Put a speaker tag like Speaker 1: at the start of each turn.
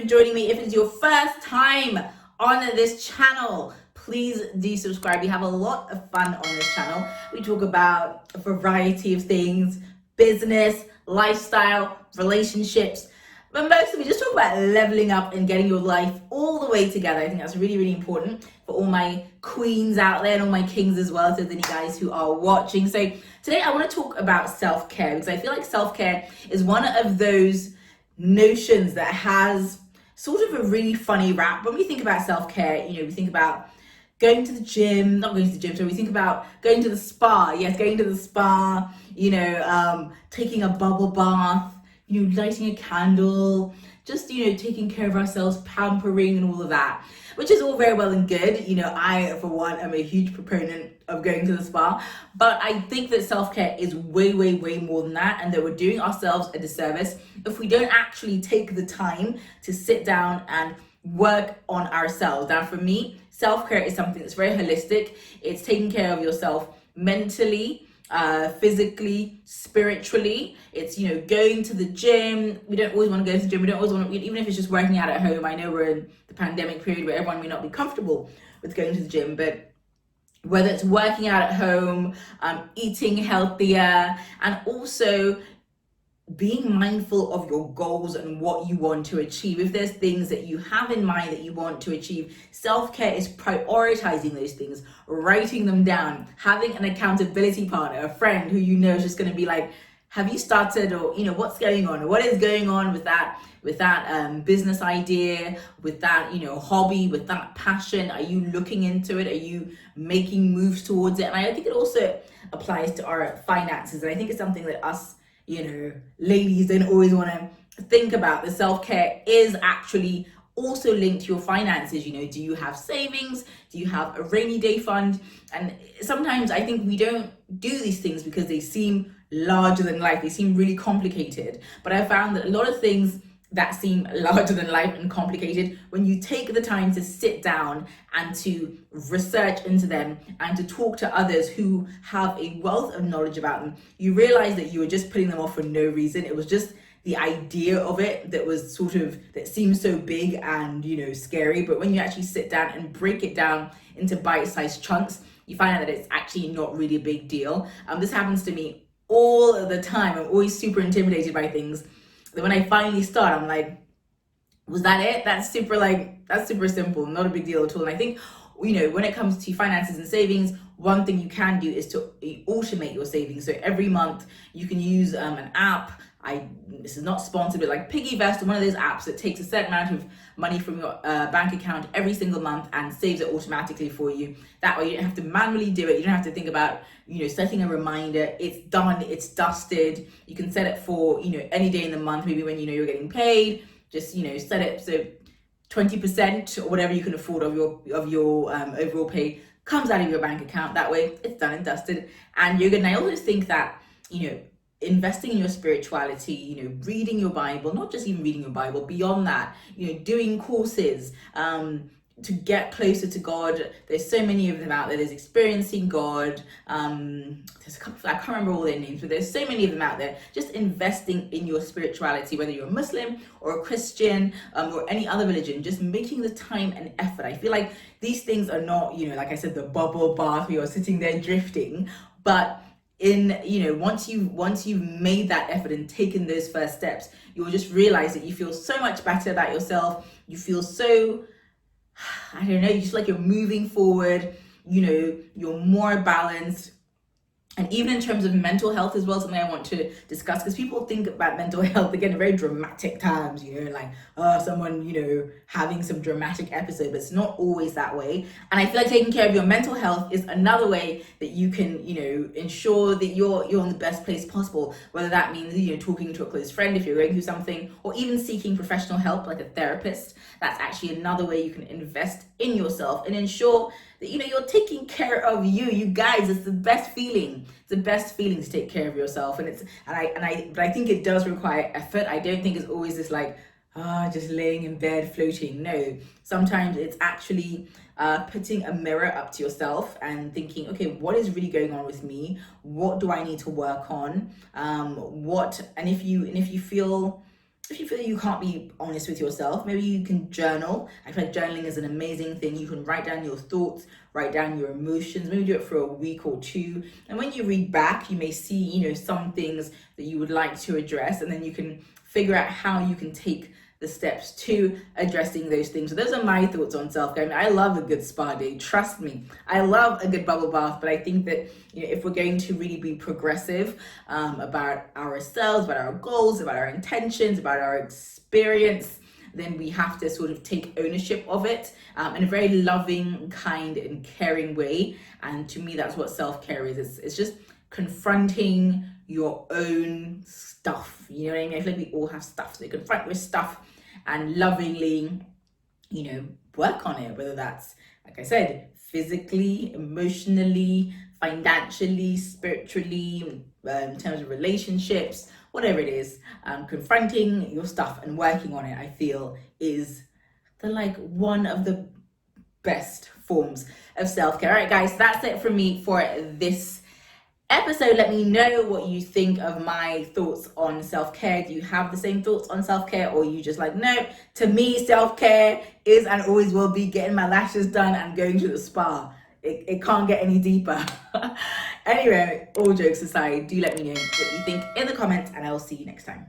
Speaker 1: joining me. If it's your first time on this channel, please do subscribe. We have a lot of fun on this channel. We talk about a variety of things: business, lifestyle, relationships, but mostly we just talk about leveling up and getting your life all the way together. I think that's really, really important for all my queens out there and all my kings as well, so the guys who are watching. So today I want to talk about self-care, because I feel like self-care is one of those notions that has sort of a really funny rap. When we think about self-care, we think about going to the gym, not going to the gym, so we think about going to the spa. Yes, going to the spa, taking a bubble bath, lighting a candle, just, taking care of ourselves, pampering and all of that, which is all very well and good. I, for one, am a huge proponent of going to the spa, but I think that self-care is way, way, way more than that, and that we're doing ourselves a disservice if we don't actually take the time to sit down and work on ourselves. Now, for me, self-care is something that's very holistic. It's taking care of yourself mentally, physically, spiritually. It's, going to the gym. We don't always want to go to the gym. We don't always want to, even if it's just working out at home. I know we're in the pandemic period where everyone may not be comfortable with going to the gym, but whether it's working out at home, eating healthier, and also being mindful of your goals and what you want to achieve. If there's things that you have in mind that you want to achieve, self-care is prioritizing those things, writing them down, having an accountability partner, a friend who is just going to be like, have you started, or what's going on, or what is going on with that business idea, with that hobby, with that passion? Are you looking into it? Are you making moves towards it? And I think it also applies to our finances, and I think it's something that us ladies don't always want to think about. The self-care is actually also linked to your finances. Do you have savings? Do you have a rainy day fund? And sometimes I think we don't do these things because they seem larger than life. They seem really complicated. But I found that a lot of things that seem larger than life and complicated, when you take the time to sit down and to research into them and to talk to others who have a wealth of knowledge about them, you realize that you were just putting them off for no reason. It was just the idea of it that seems so big and scary. But when you actually sit down and break it down into bite-sized chunks, you find out that it's actually not really a big deal. This happens to me all of the time. I'm always super intimidated by things. Then when I finally start, I'm like, was that it? That's super simple, not a big deal at all. And I think, when it comes to finances and savings, one thing you can do is to automate your savings. So every month you can use an app. This is not sponsored, but like PiggyVest, one of those apps that takes a certain amount of money from your bank account every single month and saves it automatically for you. That way you don't have to manually do it. You don't have to think about, setting a reminder. It's done, it's dusted. You can set it for, any day in the month, maybe when you're getting paid. Just, set it so 20% or whatever you can afford of your overall pay comes out of your bank account. That way it's done and dusted and you're good. And I also think that, investing in your spirituality, reading your Bible, not just even reading your Bible, beyond that, doing courses to get closer to God. There's so many of them out there. There's Experiencing God. There's a couple, I can't remember all their names, but there's so many of them out there. Just investing in your spirituality, whether you're a Muslim or a Christian or any other religion, just making the time and effort. I feel like these things are not, like I said, the bubble bath where you're sitting there drifting, but once you've made that effort and taken those first steps, you'll just realize that you feel so much better about yourself. You feel so, I don't know, you just like you're moving forward, you're more balanced. And even in terms of mental health as well, something I want to discuss, because people think about mental health again in very dramatic terms, like, someone, having some dramatic episode, but it's not always that way. And I feel like taking care of your mental health is another way that you can, ensure that you're in the best place possible, whether that means, talking to a close friend if you're going through something, or even seeking professional help like a therapist. That's actually another way you can invest in yourself and ensure that you're taking care of you. You guys, it's the best feeling. It's the best feeling to take care of yourself, but I think it does require effort. I don't think it's always this like just laying in bed floating. No, sometimes it's actually putting a mirror up to yourself and thinking, okay, what is really going on with me? What do I need to work on? And if you feel if you feel you can't be honest with yourself, maybe you can journal. I feel like journaling is an amazing thing. You can write down your thoughts, write down your emotions, maybe do it for a week or two. And when you read back, you may see, some things that you would like to address, and then you can figure out how you can take the steps to addressing those things. So those are my thoughts on self-care. I mean, I love a good spa day, trust me. I love a good bubble bath, but I think that if we're going to really be progressive about ourselves, about our goals, about our intentions, about our experience, then we have to sort of take ownership of it in a very loving, kind, and caring way. And to me, that's what self-care is. It's just confronting your own stuff. You know what I mean? I feel like we all have stuff. So you confront your stuff and lovingly, work on it, whether that's, like I said, physically, emotionally, financially, spiritually, in terms of relationships, whatever it is. Confronting your stuff and working on it, I feel, is one of the best forms of self-care. All right, guys, that's it from me for this episode. Let me know what you think of my thoughts on self-care. Do you have the same thoughts on self-care, or are you just like, no, to me self-care is and always will be getting my lashes done and going to the spa? It can't get any deeper. Anyway, all jokes aside, do let me know what you think in the comments, and I will see you next time.